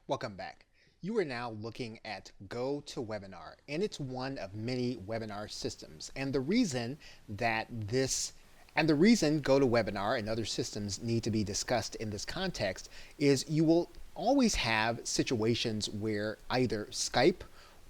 Welcome back. You are now looking at GoToWebinar, and it's one of many webinar systems. The reason GoToWebinar and other systems need to be discussed in this context is you will always have situations where either Skype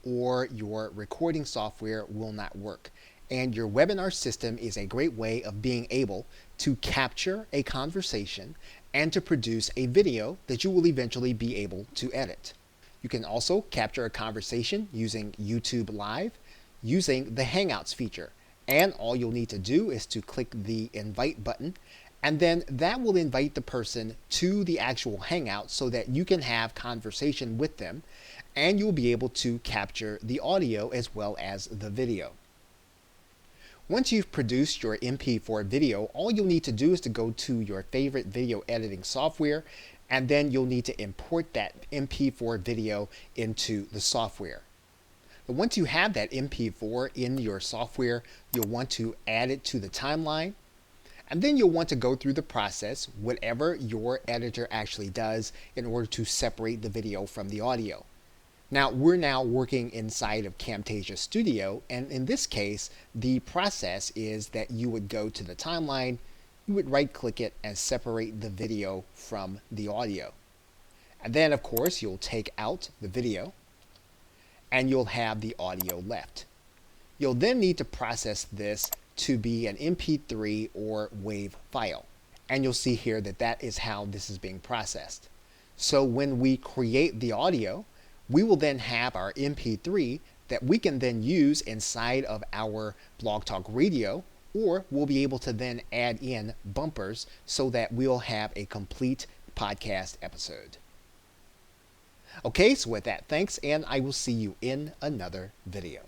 or your recording software will not work. And your webinar system is a great way of being able to capture a conversation and to produce a video that you will eventually be able to edit. You can also capture a conversation using YouTube Live using the Hangouts feature. And all you'll need to do is to click the invite button, and then that will invite the person to the actual Hangout so that you can have conversation with them, and you'll be able to capture the audio as well as the video. Once you've produced your MP4 video, all you'll need to do is to go to your favorite video editing software, and then you'll need to import that MP4 video into the software. But once you have that MP4 in your software, you'll want to add it to the timeline, and then you'll want to go through the process, whatever your editor actually does, in order to separate the video from the audio. Now, we're now working inside of Camtasia Studio, and in this case, the process is that you would go to the timeline, you would right-click it and separate the video from the audio. And then, of course, you'll take out the video, and you'll have the audio left. You'll then need to process this to be an MP3 or WAV file. And you'll see here that that is how this is being processed. So when we create the audio, we will then have our MP3 that we can then use inside of our Blog Talk Radio, or we'll be able to then add in bumpers so that we'll have a complete podcast episode. Okay, so with that, thanks, and I will see you in another video.